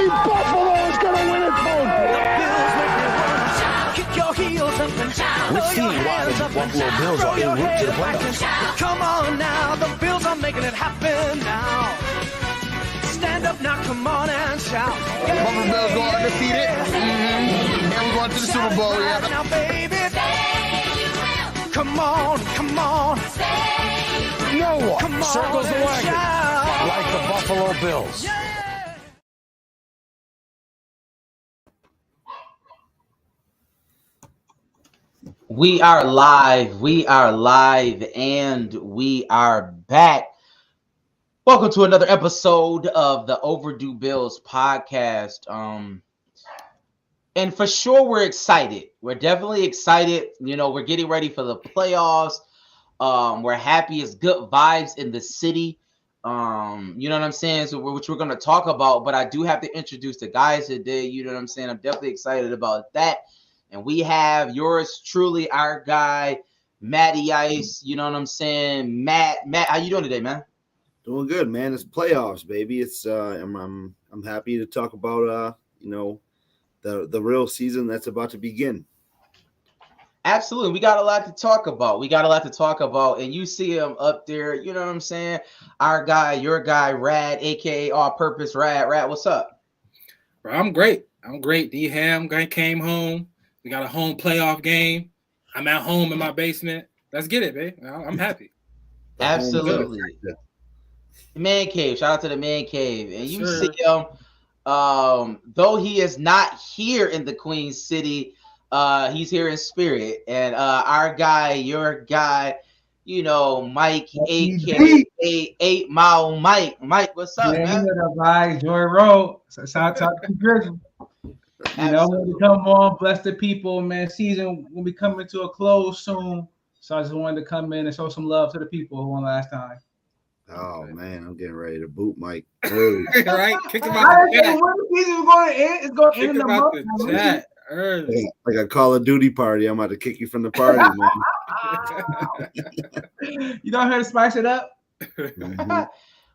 Buffalo is going to win it, folks. Kick your heels up and shout. We'll see why the Buffalo Bills are en route to the playoffs. Come on now, the Bills are making it happen now. Stand up now, come on and shout. Buffalo Bills go undefeated. And we're going to the Super Bowl. Yeah. Now, baby, come on, come on. No one Come on circles the and wagon shout. like the Buffalo Bills. We are live, and we are back. Welcome to another episode of the Overdue Bills podcast. And for sure, we're excited. We're definitely excited. You know, we're getting ready for the playoffs. We're happy. It's good vibes in the city. You know what I'm saying? So, which we're going to talk about. But I do have to introduce the guys today. You know what I'm saying? I'm definitely excited about that. And we have yours truly, our guy, Matty Ice. You know what I'm saying? Matt, how you doing today, man? Doing good, man. It's playoffs, baby. It's I'm happy to talk about the real season that's about to begin. Absolutely. We got a lot to talk about. And you see him up there, you know what I'm saying? Our guy, your guy, Rad, aka All Purpose Rad. Rad, what's up? Bro, I'm great. D-Ham came home. We got a home playoff game. I'm at home in my basement. Let's get it, babe. I'm happy. Absolutely. The Man Cave. Shout out to the Man Cave. And you Sure. see him, though he is not here in the Queen City, he's here in spirit. And our guy, your guy, you know, Mike, aka 8 Mile Mike. Mike, what's up, man? You know the vibes, Joy Road. So shout out to Grizzly. You know, when we come on, bless the people, man. Season will be coming to a close soon. So I just wanted to come in and show some love to the people one last time. Oh man, I'm getting ready to boot Mike early. Right? Kick him I out didn't the know chat. when the season was going to end. It's going to Kick end in him a out month. the chat early. Like a Call of Duty party. I'm about to kick you from the party, man. You don't hear to spice it up? Mhm.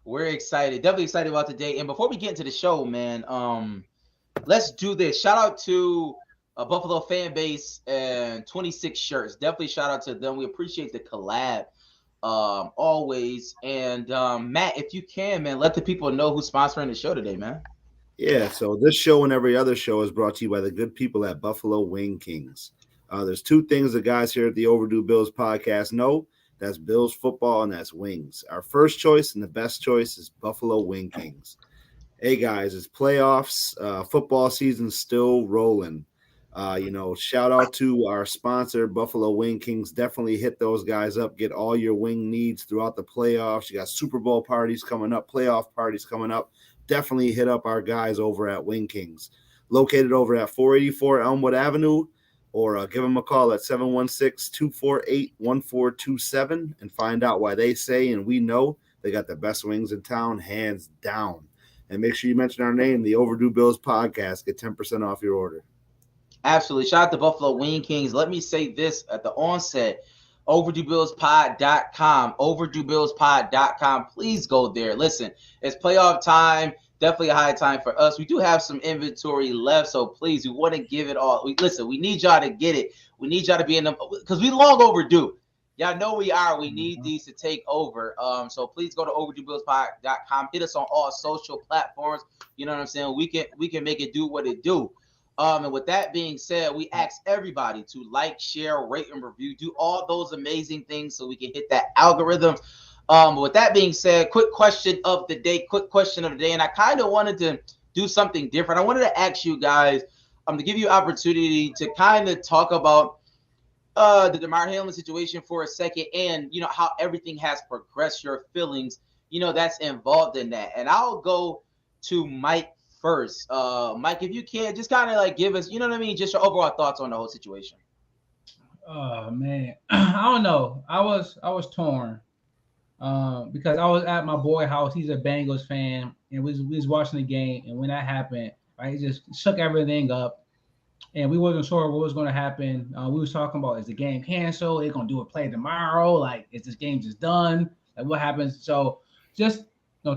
We're excited, definitely excited about today. And before we get into the show, man, let's do this. Shout out to a Buffalo fan base and 26 shirts. Definitely shout out to them. We appreciate the collab always. And Matt, if you can, man, let the people know who's sponsoring the show today, man. Yeah, so this show and every other show is brought to you by the good people at Buffalo Wing Kings. There's two things the guys here at the Overdue Bills podcast know. That's Bills football and that's wings. Our first choice and the best choice is Buffalo Wing Kings. Hey, guys, it's playoffs. Football season's still rolling. Shout out to our sponsor, Buffalo Wing Kings. Definitely hit those guys up. Get all your wing needs throughout the playoffs. You got Super Bowl parties coming up, playoff parties coming up. Definitely hit up our guys over at Wing Kings. Located over at 484 Elmwood Avenue, or give them a call at 716-248-1427 and find out why they say and we know they got the best wings in town, hands down. And make sure you mention our name, the Overdue Bills podcast. Get 10% off your order. Absolutely. Shout out to Buffalo Wing Kings. Let me say this at the onset. OverdueBillsPod.com. OverdueBillsPod.com. Please go there. Listen, it's playoff time. Definitely a high time for us. We do have some inventory left, so please, we want to give it all. We need y'all to get it. We need y'all to be in them because we long overdue. Y'all know we are. We need these to take over. So please go to OverdueBillsPod.com. Hit us on all social platforms. You know what I'm saying? We can make it do what it do. And with that being said, we ask everybody to like, share, rate, and review. Do all those amazing things so we can hit that algorithm. With that being said, quick question of the day. And I kind of wanted to do something different. I wanted to ask you guys to give you opportunity to kind of talk about the Damar Hamlin situation for a second and, you know, how everything has progressed, your feelings, you know, that's involved in that. And I'll go to Mike first. Mike, if you can, just kind of like give us, you know what I mean, just your overall thoughts on the whole situation. Oh, man. I don't know. I was torn. Because I was at my boy house. He's a Bengals fan, and we was watching the game. And when that happened, right, it just shook everything up. And we wasn't sure what was going to happen. We was talking about, is the game canceled? They're going to do a play tomorrow? Like, is this game just done? Like, what happens? So just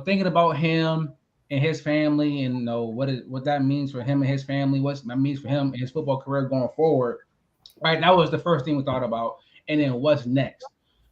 thinking about him, and his family, and what that means for him and his family, what that means for him and his football career going forward. Right, that was the first thing we thought about, and then what's next.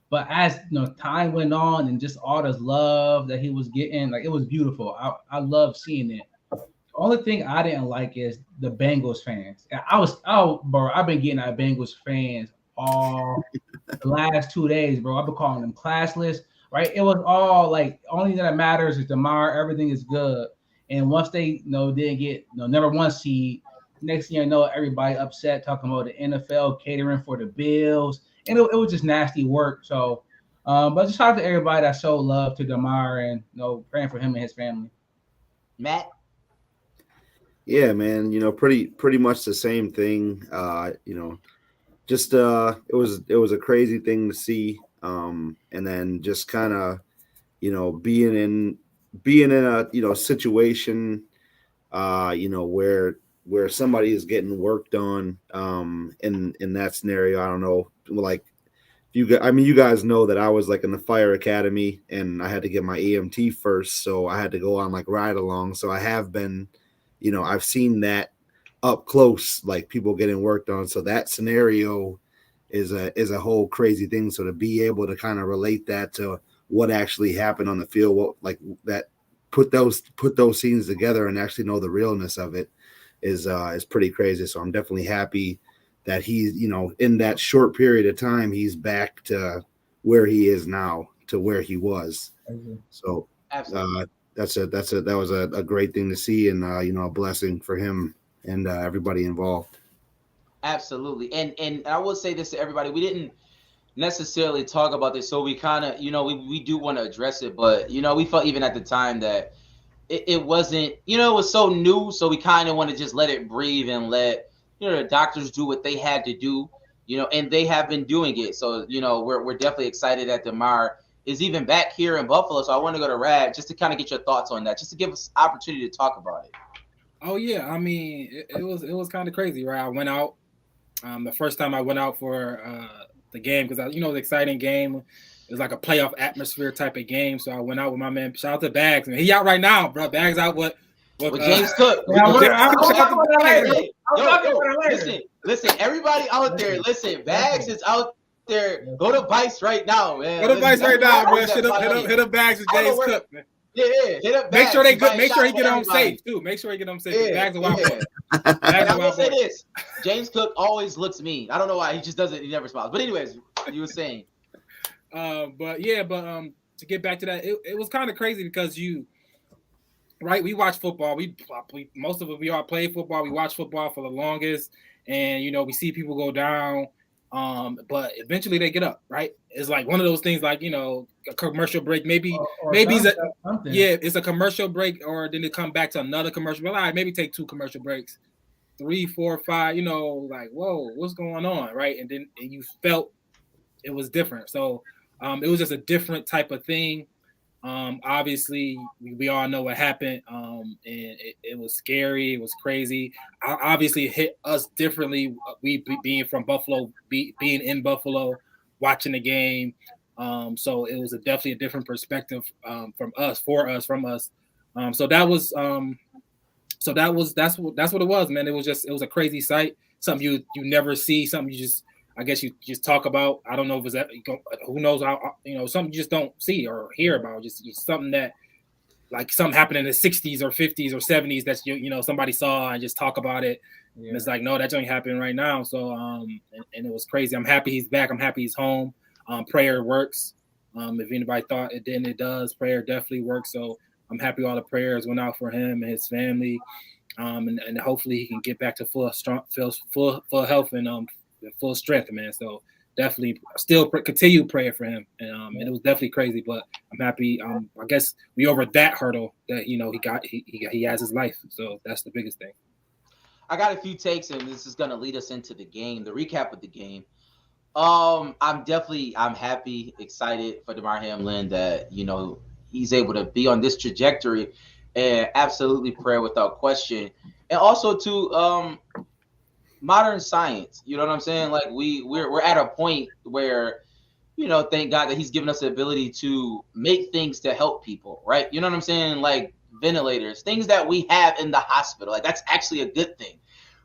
But as time went on, and just all this love that he was getting, like it was beautiful. I love seeing it. The only thing I didn't like is the Bengals fans. Bro, I've been getting at Bengals fans all the last 2 days, bro. I've been calling them classless, right? It was all like, only thing that matters is Damar, everything is good. And once they didn't get number one seed, next thing you know, everybody upset talking about the NFL catering for the Bills. And it was just nasty work. So but just shout out to everybody that showed love to Damar and praying for him and his family. Matt? Yeah, man, pretty much the same thing. Just it was a crazy thing to see. And then just kind of, being in a situation where somebody is getting worked on in that scenario. I don't know, like you guys know that I was like in the fire academy and I had to get my EMT first, so I had to go on like ride along. So I have been, I've seen that up close, like people getting worked on. So that scenario is a whole crazy thing. So to be able to kind of relate that to what actually happened on the field, what like that put those scenes together and actually know the realness of it is pretty crazy. So I'm definitely happy that he's, in that short period of time, he's back to where he is now, to where he was. Mm-hmm. So Absolutely. that was a great thing to see, and a blessing for him and everybody involved. Absolutely. And I will say this to everybody. We didn't necessarily talk about this, so we kind of, we do want to address it, but, we felt even at the time that it wasn't, it was so new, so we kind of want to just let it breathe and let, the doctors do what they had to do, and they have been doing it. So, we're definitely excited that Damar is even back here in Buffalo. So I want to go to Rad just to kind of get your thoughts on that, just to give us opportunity to talk about it. Oh yeah, I mean, it was kind of crazy, right? I went out the first time I went out for the game, because the exciting game. It was like a playoff atmosphere type of game. So I went out with my man. Shout out to Bags, man. He out right now, bro. Bags out with James Cook. Listen, everybody out there, listen, Bags is out there. Go to Bice right now, man. Go to Bice right now, bro. Hit up Bags with James Cook, man. Yeah, hit up Make Bags. sure they good. Make sure he get home safe too. Make sure he get home safe. Yeah, Bags a wild boy. I will say this: James Cook always looks mean. I don't know why. He just doesn't. He never smiles. But anyways, you were saying. But to get back to that, it was kind of crazy because we watch football. We most of it, we all play football. We watch football for the longest, and we see people go down. But eventually they get up, right? It's like one of those things, like a commercial break, maybe it's a commercial break, or then they come back to another commercial. Well, all right, maybe take 2 commercial breaks, 3, 4, 5. Like, whoa, what's going on, right? And then you felt it was different. So it was just a different type of thing. Obviously, we all know what happened, and it was scary. It was crazy. Obviously, it hit us differently. We being from Buffalo, being in Buffalo, watching the game. So it was definitely a different perspective from us. So that's what it was, man. It was a crazy sight. Something you never see. Something you just talk about. I don't know if it's that, who knows how, something you just don't see or hear about. Just something that, like, something happened in the 60s or 50s or 70s that somebody saw and just talk about it. Yeah. And it's like, no, that's only happening right now. So and it was crazy. I'm happy he's back. I'm happy he's home. Prayer works. If anybody thought it didn't, it does. Prayer definitely works. So I'm happy all the prayers went out for him and his family. And hopefully he can get back to full health and full strength, man. So definitely still continue praying for him. And it was definitely crazy, but I'm happy. I guess we over that hurdle that he has his life. So that's the biggest thing. I got a few takes, and this is gonna lead us into the game, the recap of the game. I'm happy, excited for Damar Hamlin that he's able to be on this trajectory, and absolutely prayer without question. And also to modern science, you know what I'm saying? Like we're at a point where, thank God that he's given us the ability to make things to help people, right? You know what I'm saying? Like ventilators, things that we have in the hospital. Like that's actually a good thing,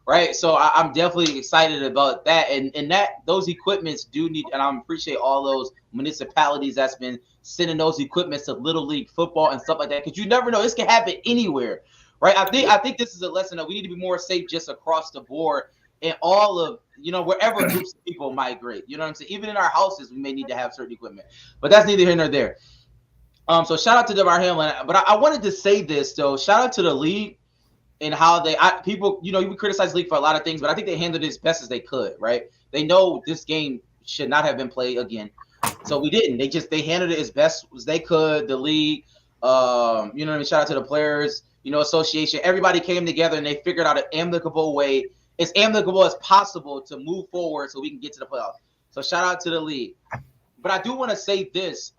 right? So I'm definitely excited about that, and that those equipments do need, and I appreciate all those municipalities that's been sending those equipments to Little League football and stuff like that, because you never know, this can happen anywhere, right? I think this is a lesson that we need to be more safe just across the board in all of, wherever groups of people migrate. You know what I'm saying? Even in our houses, we may need to have certain equipment, but that's neither here nor there. So shout out to Damar Hamlin, but I wanted to say this though. Shout out to the league and how people, you criticize the league for a lot of things, but I think they handled it as best as they could, right? They know this game should not have been played again, so we didn't. They handled it as best as they could. The league, what I mean? Shout out to the players, association. Everybody came together and they figured out an amicable way, as amicable as possible, to move forward so we can get to the playoffs. So shout out to the league. But I do want to say this.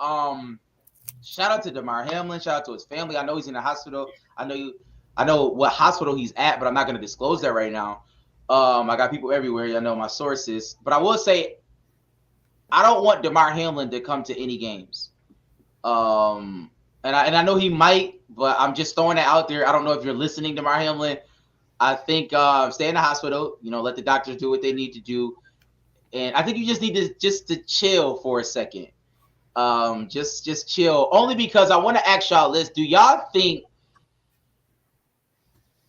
Shout out to Damar Hamlin. Shout out to his family. I know he's in the hospital. I know what hospital he's at, but I'm not going to disclose that right now. I got people everywhere. I know my sources. But I will say, I don't want Damar Hamlin to come to any games. And I know he might, but I'm just throwing it out there. I don't know if you're listening, Damar Hamlin. I think stay in the hospital. Let the doctors do what they need to do. And I think you just need to chill for a second. Just chill. Only because I want to ask y'all this. Do y'all think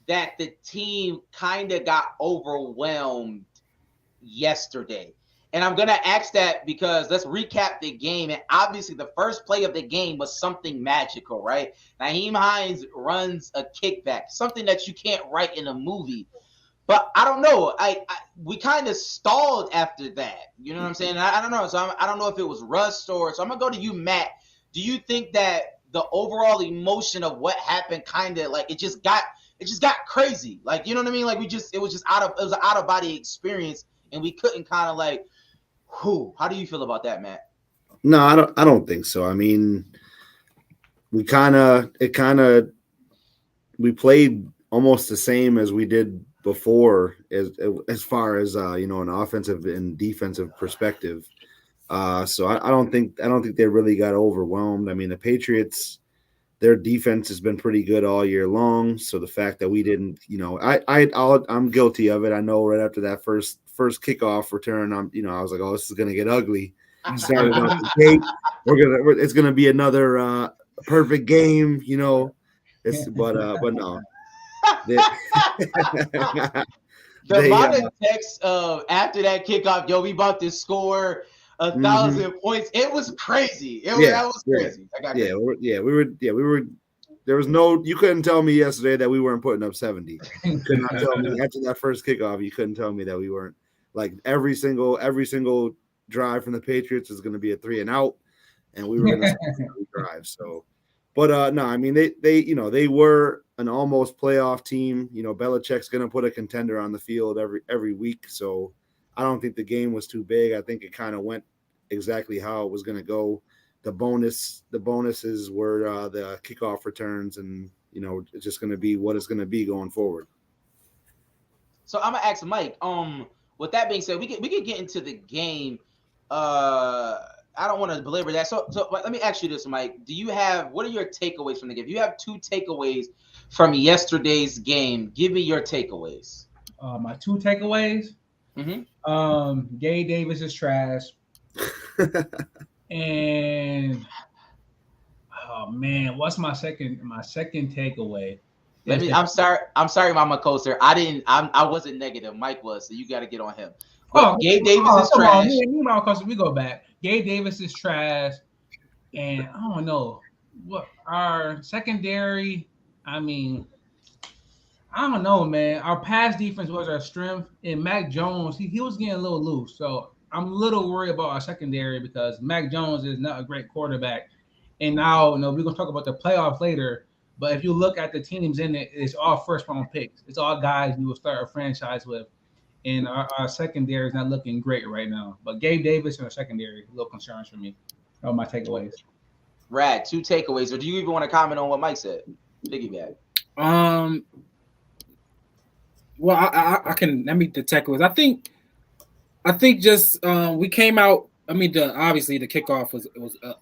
that the team kind of got overwhelmed yesterday? And I'm going to ask that because let's recap the game. And obviously the first play of the game was something magical, right? Nyheim Hines runs a kickback, something that you can't write in a movie. But I don't know. We kind of stalled after that. You know what I'm saying? I don't know. So I don't know if it was rust or. So I'm gonna go to you, Matt. Do you think that the overall emotion of what happened kind of like it just got crazy? Like, you know what I mean? Like it was an out of body experience, and we couldn't kind of like. How do you feel about that, Matt? No, I don't think so. I mean, we played almost the same as we did before, as far as an offensive and defensive perspective. So I don't think they really got overwhelmed. I mean, the Patriots, their defense has been pretty good all year long. So the fact that we didn't, I'm guilty of it. I know right after that first kickoff return, I was like, oh, this is gonna get ugly. Started out the gate. It's gonna be another perfect game, but no. The amount of text after that kickoff, we about to score 1,000 points. It was crazy. That was crazy. We were. There was no. You couldn't tell me yesterday that we weren't putting up 70. You could not tell me after that first kickoff. You couldn't tell me that we weren't. Like every single drive from the Patriots is going to be a 3-and-out, and we were going to drive. So, but no, I mean they were an almost playoff team. Belichick's going to put a contender on the field every week. So I don't think the game was too big. I think it kind of went exactly how it was going to go. The bonuses were the kickoff returns, and it's just going to be what it's going to be going forward. So I'm gonna ask Mike. With that being said, we could get into the game. I don't want to belabor that. So let me ask you this, Mike. What are your takeaways from the game? If you have 2 takeaways from yesterday's game, give me your takeaways. My 2 takeaways. Gabe Davis is trash. And oh man, what's my second takeaway? I'm sorry, Mama Coaster. I wasn't negative. Mike was, so you got to get on him. Gabe Davis is trash. Me and Mama Coaster, we go back. Gabe Davis is trash, and I don't know what our secondary. I mean, I don't know, man. Our pass defense was our strength, and Mac Jones, he was getting a little loose. So I'm a little worried about our secondary because Mac Jones is not a great quarterback. And now, we're gonna talk about the playoffs later. But if you look at the teams in it, it's all first-round picks. It's all guys you will start a franchise with. And our secondary is not looking great right now. But Gabe Davis and our secondary, a little concerns for me. Those are my takeaways. Rad, 2 takeaways. Or do you even want to comment on what Mike said? Piggyback. Well, I can let me the takeaways. I think just we came out I mean, obviously the kickoff was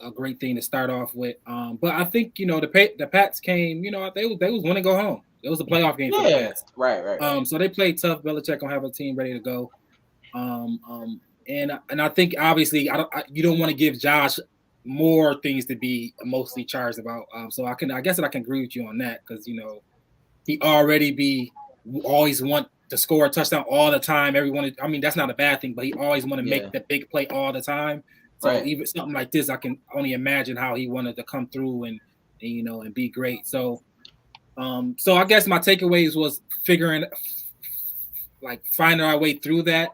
a great thing to start off with. But I think the Pats came. They was want to go home. It was a playoff game for the Yeah, Pats. right. So they played tough. Belichick gonna have a team ready to go. And I think obviously you don't want to give Josh more things to be emotionally charged about. So I guess that I can agree with you on that because he already always want to score a touchdown all the time. I mean, that's not a bad thing, but he always want to make the big play all the time. So even something like this, I can only imagine how he wanted to come through and be great. So I guess my takeaways was finding our way through that,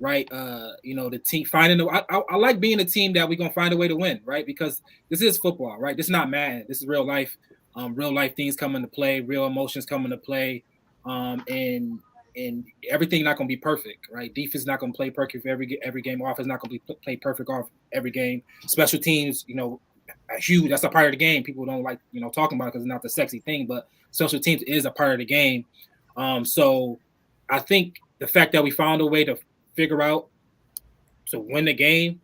right? The team I like being a team that we're gonna find a way to win, right? Because this is football, right? This is not Madden. This is real life. Real life things come into play, real emotions come into play, and everything not gonna be perfect, right? Defense not gonna play perfect for every game. Offense not gonna play perfect off every game. Special teams, huge. That's a part of the game. People don't like talking about it because it's not the sexy thing, but special teams is a part of the game. So I think the fact that we found a way to figure out to win the game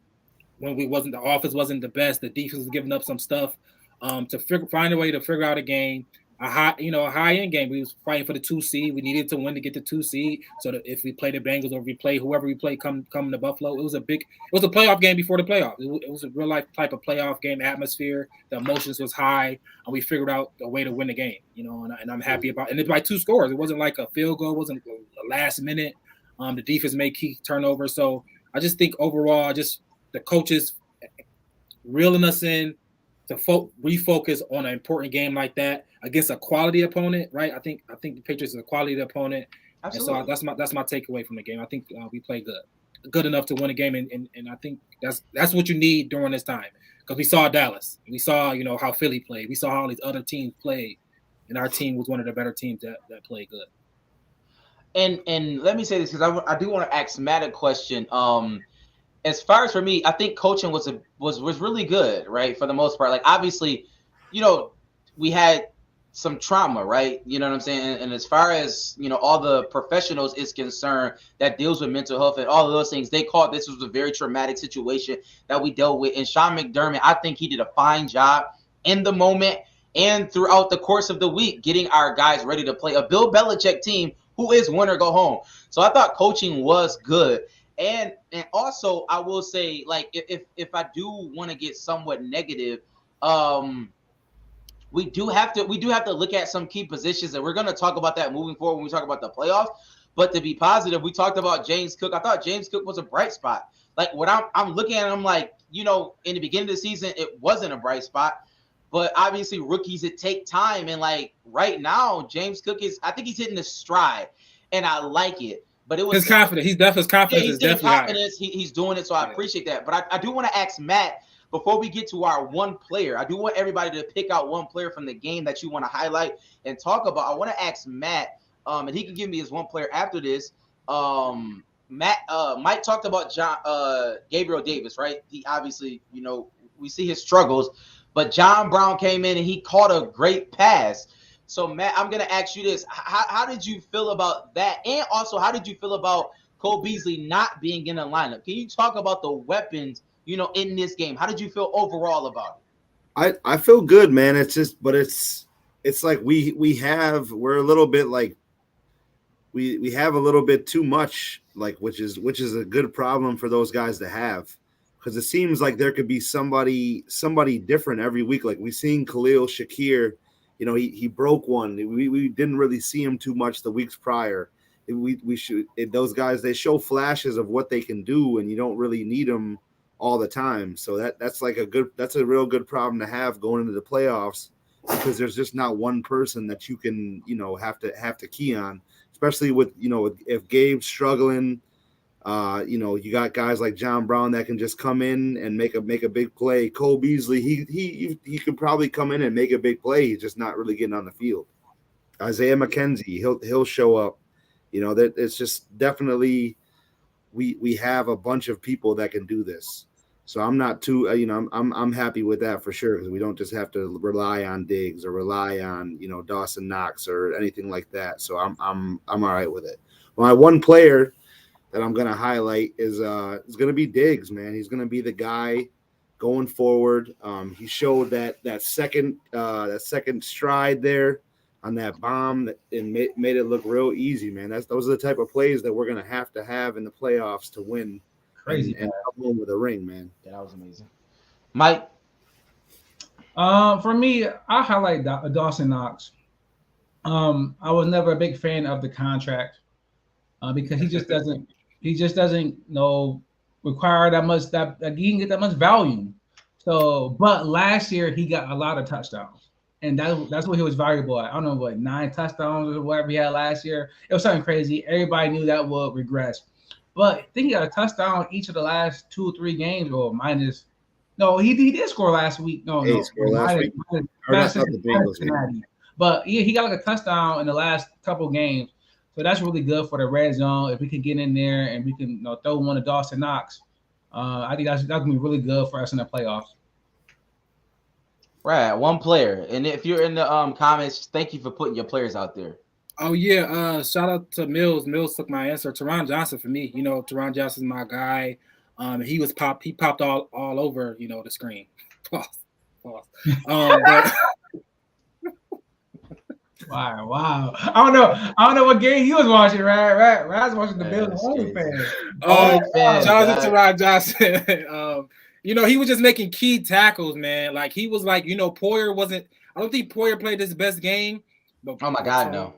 when the offense wasn't the best, the defense was giving up some stuff. Find a way to figure out a game, a high end game. We was fighting for the 2 seed. We needed to win to get the 2 seed. So that if we play the Bengals or if we play whoever we play come to Buffalo, it was a playoff game before the playoff. It was a real life type of playoff game atmosphere. The emotions was high, and we figured out a way to win the game. And I'm happy about. And it's by 2 scores. It wasn't like a field goal. It wasn't a last minute. The defense made key turnovers. So I just think overall, the coaches reeling us in to refocus on an important game like that against a quality opponent, right? I think the Patriots is a quality opponent. Absolutely. And so that's my takeaway from the game. I think we played good enough to win a game, and I think that's what you need during this time because we saw Dallas, we saw how Philly played, we saw how all these other teams played, and our team was one of the better teams that played good. And let me say this because I do want to ask Matt a question. As far as for me, I think coaching was really good, right? For the most part, like obviously, we had some trauma, right? You know what I'm saying? And as far as all the professionals is concerned that deals with mental health and all of those things, they called this was a very traumatic situation that we dealt with. And Sean McDermott, I think he did a fine job in the moment and throughout the course of the week, getting our guys ready to play a Bill Belichick team who is win or go home. So I thought coaching was good. And also, I will say, like, if I do want to get somewhat negative, we do have to look at some key positions, and we're going to talk about that moving forward when we talk about the playoffs. But to be positive, we talked about James Cook. I thought James Cook was a bright spot. Like, what I'm looking at, I'm like, in the beginning of the season, it wasn't a bright spot. But obviously, rookies, it take time. And, like, right now, James Cook I think he's hitting the stride, and I like it. But it was his confidence. His confidence is definitely confidence. He's doing it, so I appreciate that. But I do want to ask Matt before we get to our one player. I do want everybody to pick out one player from the game that you want to highlight and talk about. I want to ask Matt, and he can give me his one player after this. Mike talked about Gabriel Davis, right? He obviously, we see his struggles, but John Brown came in and he caught a great pass. So, Matt, I'm going to ask you this. How did you feel about that? And also, how did you feel about Cole Beasley not being in the lineup? Can you talk about the weapons, in this game? How did you feel overall about it? I feel good, man. It's just, but it's like we're a little bit like we have a little bit too much, like which is a good problem for those guys to have, because it seems like there could be somebody different every week. Like we seen Khalil Shakir. He broke one. We didn't really see him too much the weeks prior. Those guys, they show flashes of what they can do, and you don't really need them all the time. So that's a real good problem to have going into the playoffs, because there's just not one person that you can have to key on, especially with if Gabe's struggling. You got guys like John Brown that can just come in and make a big play. Cole Beasley, he could probably come in and make a big play. He's just not really getting on the field. Isaiah McKenzie, he'll show up. That it's just definitely we have a bunch of people that can do this. So I'm not too I'm happy with that for sure, because we don't just have to rely on Diggs or rely on Dawson Knox or anything like that. So I'm all right with it. My one player that I'm going to highlight is going to be Diggs, man. He's going to be the guy going forward. He showed that second stride there on that bomb and made it look real easy, man. Those are the type of plays that we're going to have in the playoffs to win. Crazy. And come home with a ring, man. Yeah, that was amazing. Mike? For me, I highlight Dawson Knox. I was never a big fan of the contract because he just doesn't require that much that he can get that much volume. So, but last year he got a lot of touchdowns, and that's what he was valuable at. I don't know what 9 touchdowns or whatever he had last year. It was something crazy. Everybody knew that would regress, but I think he got a touchdown each of the last 2 or 3 games, or minus. No, he did score last week. No, scored last week. But yeah, he got like a touchdown in the last couple games. So that's really good for the red zone. If we can get in there and we can throw one to Dawson Knox, I think that's going to be really good for us in the playoffs. Right, one player. And if you're in the comments, thank you for putting your players out there. Oh, yeah. Shout out to Mills. Mills took my answer. Teron Johnson for me. Teron Johnson's my guy. He popped all over, the screen. Pause. But Wow. I don't know what game he was watching, right? Rad's watching the Bills only fan. Shout out to Teron Johnson. He was just making key tackles, man. Like he was like, Poyer wasn't. I don't think Poyer played his best game. But oh my God, no.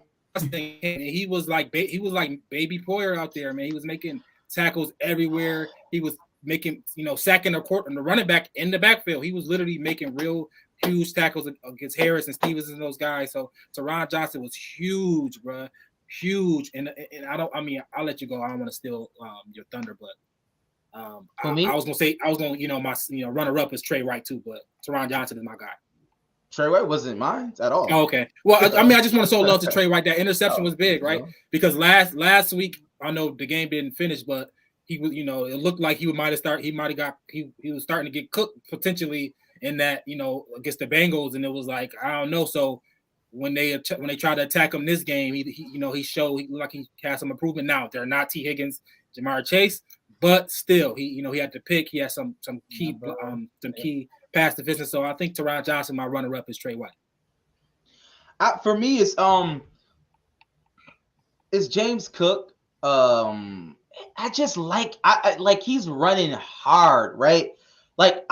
He was like baby Poyer out there, man. He was making tackles everywhere. He was making, sacking the running back in the backfield. He was literally making real huge tackles against Harris and Stevens and those guys. So Teron Johnson was huge, bro. Huge. And I'll let you go. I don't want to steal your thunder, but I was gonna my runner up is Trey White too, but Teron Johnson is my guy. Trey White wasn't mine at all. Oh, okay. Well, I just want to show love to Trey White. That interception was big, right? Because last week I know the game didn't finish, but he was, it looked like he was starting to get cooked potentially in that, against the Bengals, and it was like, I don't know. So when they tried to attack him this game, he showed he looked like he had some improvement. Now they're not T. Higgins, Jamar Chase, but still he had to pick. He had some key pass defense. So I think Teron Johnson, my runner up, is Trey White. For me, it's James Cook. I just like he's running hard, right? Like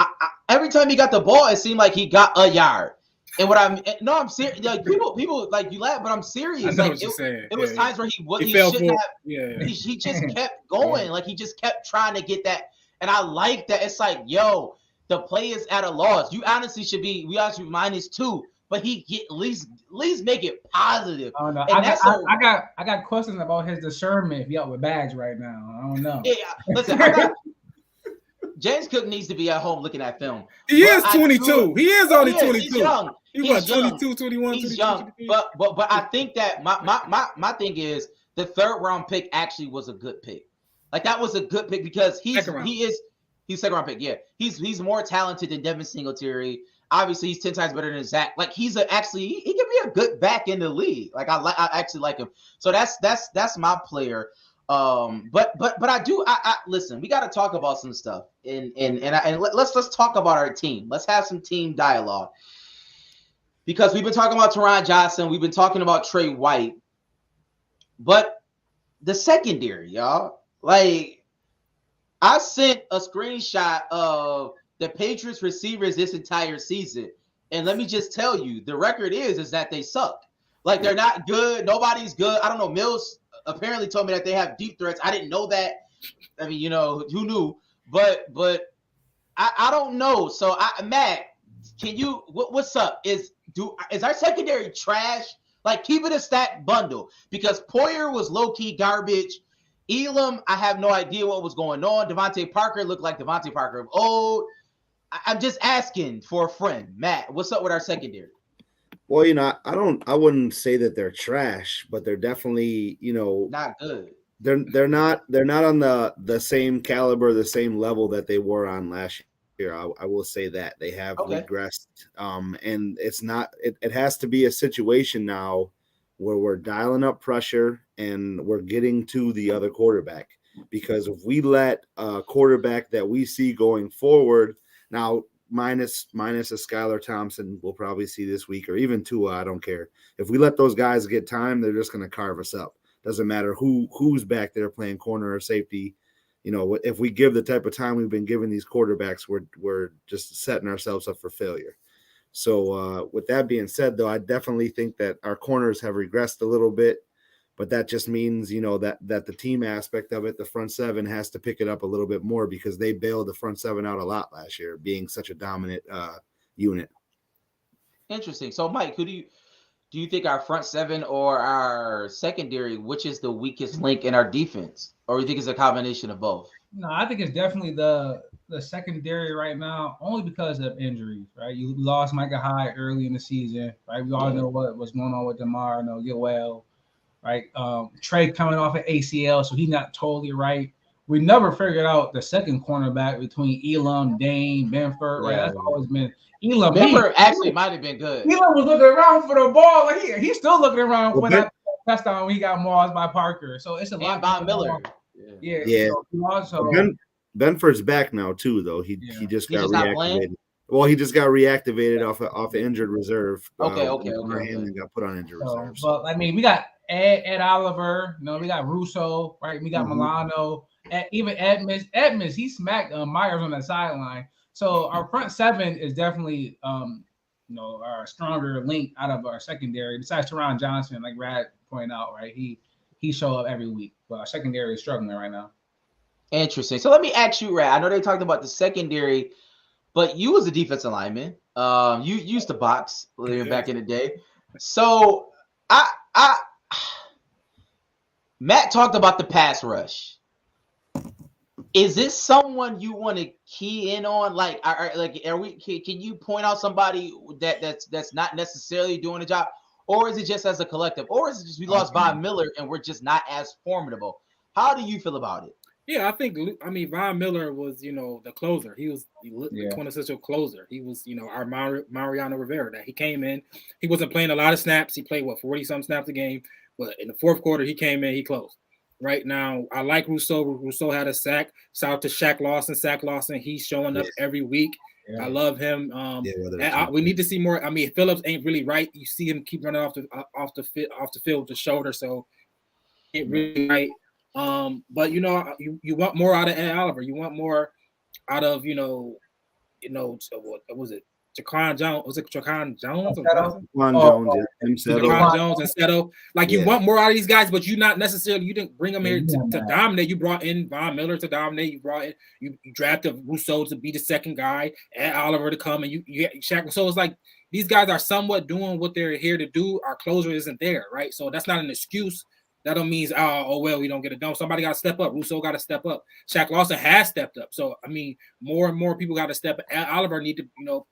every time he got the ball, it seemed like he got a yard. And I'm serious. Like people like you laugh, but I'm serious. I know what you're saying. It was times where he shouldn't have. Yeah. He just kept going. Yeah. Like he just kept trying to get that. And I like that. It's like, yo, the play is at a loss. You honestly should be. We honestly -2. But he at least make it positive. Oh no, I got questions about his discernment if he out with bags right now. I don't know. Yeah, listen, James Cook needs to be at home looking at film. He is 22. He is only 22. He's young. He's 22, 21. He's young. But I think that my thing is the 3rd round pick actually was a good pick. Like that was a good pick because he's 2nd round pick. Yeah, he's more talented than Devin Singletary. Obviously, he's 10 times better than Zach. Like he can be a good back in the league. Like I actually like him. So that's my player. But I listen. We got to talk about some stuff. And let's talk about our team. Let's have some team dialogue because we've been talking about Teron Johnson. We've been talking about Trey White, but the secondary, y'all. Like I sent a screenshot of the Patriots receivers this entire season. And let me just tell you, the record is that they suck. Like they're not good. Nobody's good. I don't know. Mills apparently told me that they have deep threats. I didn't know that. I mean, who knew? But I don't know. So Matt, can you what's up? Is our secondary trash? Like keep it a stat bundle because Poyer was low-key garbage. Elam, I have no idea what was going on. Devontae Parker looked like Devontae Parker of old. I'm just asking for a friend. Matt, what's up with our secondary? Well, I wouldn't say that they're trash, but they're definitely, not good. They're not on the same caliber, the same level that they were on last year. I will say that they have regressed. And it's not, it has to be a situation now where we're dialing up pressure and we're getting to the other quarterback. because if we let a quarterback that we see going forward now, minus a Skylar Thompson, we'll probably see this week, or even Tua, I don't care. If we let those guys get time, they're just going to carve us up. Doesn't matter who's back there playing corner or safety. You know, if we give the type of time we've been giving these quarterbacks, we're just setting ourselves up for failure. So with that being said, though, I definitely think that our corners have regressed a little bit, but that just means, you know, that the team aspect of it, the front seven has to pick it up a little bit more because they bailed the front seven out a lot last year, being such a dominant unit. Interesting. So, Mike, do you think our front seven or our secondary, which is the weakest link in our defense, or you think it's a combination of both? No, I think it's definitely the secondary right now, only because of injuries, right? You lost Micah Hyde early in the season, right? We all know what was going on with Damar, get well, right? Trey coming off an ACL, so he's not totally right. We never figured out the second cornerback between Elam, Dane, Benford, right? That's always been Elam. Benford actually might have been good. Elam was looking around for the ball. Like he's still looking around for that touchdown when he got mauled by Parker. So it's a lot. And Von Miller. Yeah. So Benford's back now too, though. He just got reactivated. Well, he just got reactivated off injured reserve. Okay. And got put on injured reserve. But I mean, we got Ed Oliver. We got Russo, right? We got Milano. Even Edmonds, he smacked Myers on the sideline. So our front seven is definitely our stronger link out of our secondary. Besides Teron Johnson, like Rad pointed out, right? He show up every week, but our secondary is struggling right now. Interesting. So let me ask you, Rad. I know they talked about the secondary, but you was a defensive lineman. You used to box back in the day. So Matt talked about the pass rush. Is this someone you want to key in on? Can you point out somebody that's not necessarily doing the job, or is it just as a collective, or is it just we lost Von Miller and we're just not as formidable? How do you feel about it? Yeah, I mean, Von Miller was, the closer. He was the quintessential closer. He was, our Mariano Rivera. That he came in, he wasn't playing a lot of snaps. He played 40-some snaps a game, but in the fourth quarter he came in, he closed. Right now, I like Rousseau. Rousseau had a sack. Shout out to Shaq Lawson. He's showing up every week. Yeah. I love him. We need to see more. I mean, Phillips ain't really right. You see him keep running off the field with the shoulder, so ain't really right. But you want more out of Ed Oliver. You want more out of what was it? Jaquan Jones. Was it Jaquan Jones? Jaquan Jones and Seto. You want more out of these guys, but you didn't bring them here to dominate. You brought in Von Miller to dominate. You drafted Rousseau to be the second guy, Ed Oliver to come, and you Shaq. So it's like these guys are somewhat doing what they're here to do. Our closer isn't there, right? So that's not an excuse. That don't mean, we don't get it done. Somebody got to step up. Rousseau got to step up. Shaq Lawson has stepped up. So, I mean, more and more people got to step up. Oliver need to,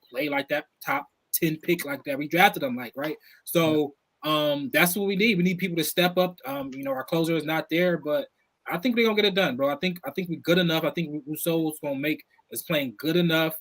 play like that top 10 pick like that. We drafted him right? So, that's what we need. We need people to step up. Our closer is not there, but I think we're going to get it done, bro. I think we're good enough. I think Rousseau is playing good enough.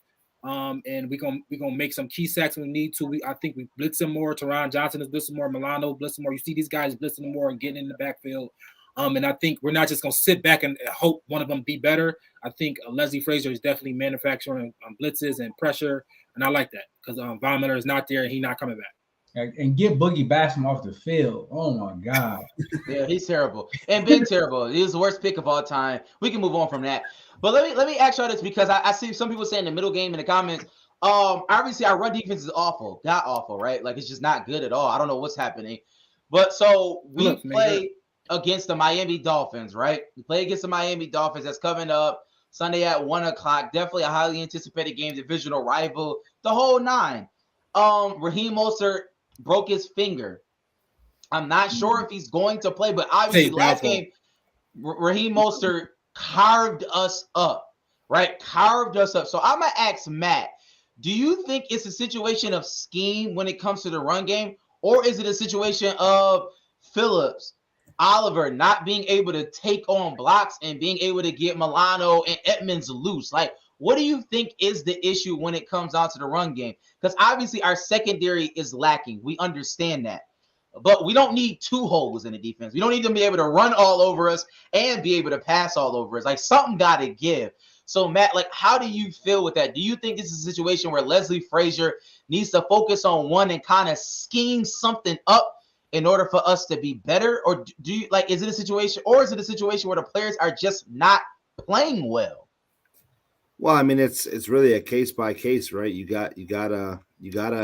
And we're gonna make some key sacks when we need to. I think we blitz him more. Teron Johnson is blitzing more. Milano blitzing more. You see these guys blitzing more and getting in the backfield. And I think we're not just gonna sit back and hope one of them be better. I think Leslie Frazier is definitely manufacturing blitzes and pressure, and I like that because Von Miller is not there and he's not coming back. And get Boogie Basham off the field. Oh my God. Yeah, he's terrible and been terrible. He was the worst pick of all time. We can move on from that. But let me ask y'all this because I see some people saying the middle game in the comments. Obviously our run defense is awful, god awful, right? Like it's just not good at all. I don't know what's happening. But so we play against the Miami Dolphins, right? We play against the Miami Dolphins. That's coming up Sunday at 1:00. Definitely a highly anticipated game, divisional rival, the whole nine. Raheem Mostert broke his finger. I'm not sure if he's going to play, but obviously last game, Raheem Mostert carved us up, right? Carved us up. So I'm going to ask Matt, do you think it's a situation of scheme when it comes to the run game, or is it a situation of Phillips, Oliver not being able to take on blocks and being able to get Milano and Edmonds loose? Like, what do you think is the issue when it comes down to the run game? Because obviously our secondary is lacking. We understand that. but we don't need two holes in the defense. We don't need them to be able to run all over us and be able to pass all over us. Like, something got to give. So, Matt, like, how do you feel with that? Do you think this is a situation where Leslie Frazier needs to focus on one and kind of scheme something up in order for us to be better? Or do you, like, is it a situation where the players are just not playing well? Well, I mean, it's really a case by case, right? You gotta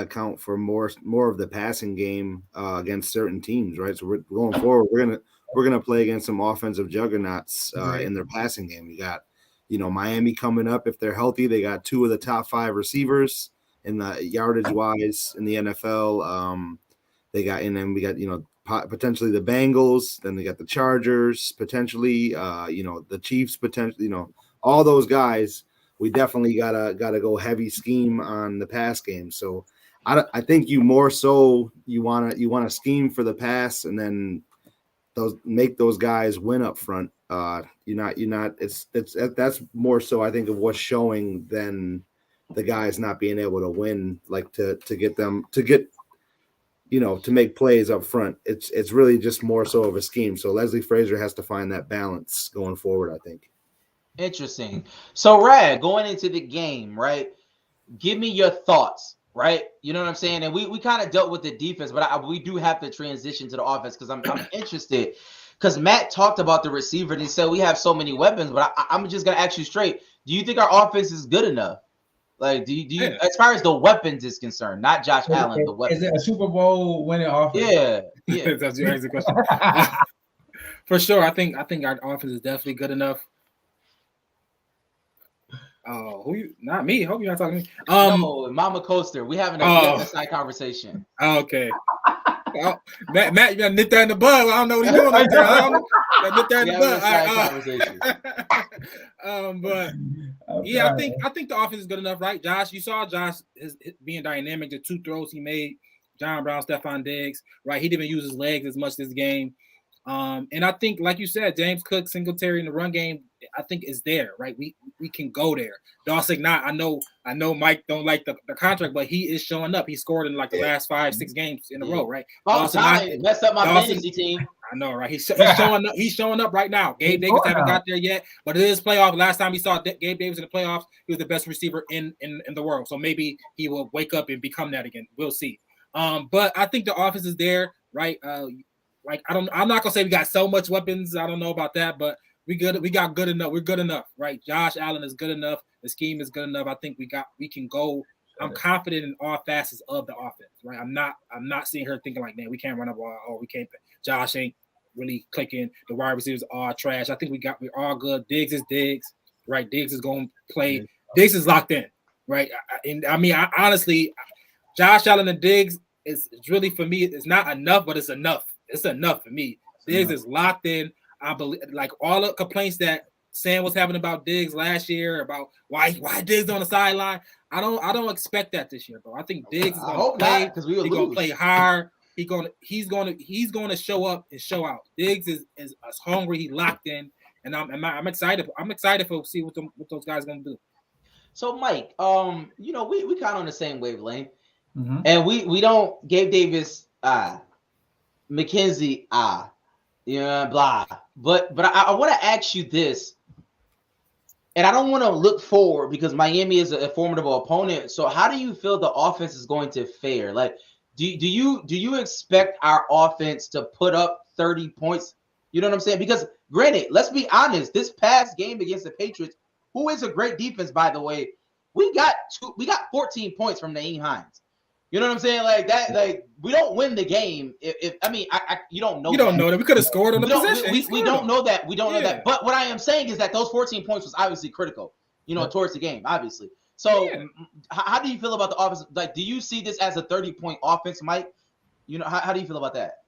account for more of the passing game against certain teams, right? So we're going forward. We're gonna play against some offensive juggernauts in their passing game. You got, Miami coming up. If they're healthy, they got 2 of the top 5 receivers in the yardage wise in the NFL. They got, and then we got potentially the Bengals. Then they got the Chargers potentially. The Chiefs potentially. All those guys. We definitely gotta go heavy scheme on the pass game. So I think you more so you wanna scheme for the pass and then make those guys win up front. That's more so I think of what's showing than the guys not being able to win, like to make plays up front. It's really just more so of a scheme. So Leslie Frazier has to find that balance going forward, I think. Interesting. So, Rad, going into the game, right? Give me your thoughts, right? You know what I'm saying? And we kind of dealt with the defense, but we do have to transition to the offense because I'm interested. Because Matt talked about the receiver and he said we have so many weapons, but I'm just gonna ask you straight: do you think our offense is good enough? Like, do you as far as the weapons is concerned, not Josh Allen, the weapons? Is it a Super Bowl winning offense? Yeah. That's your answer question. For sure, I think our offense is definitely good enough. Oh, not me. Hope you're not talking to me. No, Mama Coaster. We having a side conversation. Okay. Matt, you gotta nip that in the bud. I don't know what he's doing out there. I don't know. Nip that in the bud. But yeah, I think the offense is good enough, right? Josh, you saw Josh is being dynamic. The 2 throws he made, John Brown, Stephon Diggs, right? He didn't use his legs as much this game. And I think, like you said, James Cook, Singletary in the run game, I think is there, right? We can go there. Dawson, I know Mike don't like the contract, but he is showing up. He scored in like the last 5-6 games in a row, right? Dawson messed up my fantasy team. I know, right? He's showing up. He's showing up right now. Gabe Davis haven't got there yet, but it is playoff. Last time we saw Gabe Davis in the playoffs, he was the best receiver in the world. So maybe he will wake up and become that again. We'll see. But I think the offense is there, right? I'm not gonna say we got so much weapons. I don't know about that, but we got good enough. We're good enough, right? Josh Allen is good enough. The scheme is good enough. I think we can go. I'm confident in all facets of the offense, right? I'm not sitting here thinking like, man, we can't run a ball. Oh, we can't. Josh ain't really clicking. The wide receivers are trash. I think we're all good. Diggs is Diggs, right? Diggs is going to play. Diggs is locked in, right? I honestly, Josh Allen and Diggs is really, for me, it's not enough, but it's enough. It's enough for me. Diggs is locked in. I believe, like all the complaints that Sam was having about Diggs last year about why Diggs on the sideline. I don't expect that this year, bro. I think Diggs is going to play because he's going to play hard. He's going to show up and show out. Diggs is hungry. He locked in, and I'm excited. I'm excited for see what those guys are going to do. So, Mike, we kind of on the same wavelength, and we don't Gabe Davis McKenzie blah. But I want to ask you this, and I don't want to look forward because Miami is a formidable opponent. So how do you feel the offense is going to fare? Like, do you expect our offense to put up 30 points? You know what I'm saying? Because granted, let's be honest, this past game against the Patriots, who is a great defense, by the way, we got 14 points from Nyheim Hines. You know what I'm saying? Like that, like we don't win the game. If you don't know. You don't know that we could have scored on the possession. We don't know that. We don't know that. But what I am saying is that those 14 points was obviously critical. Towards the game, obviously. So, how do you feel about the offense? Like, do you see this as a 30-point offense, Mike? How do you feel about that?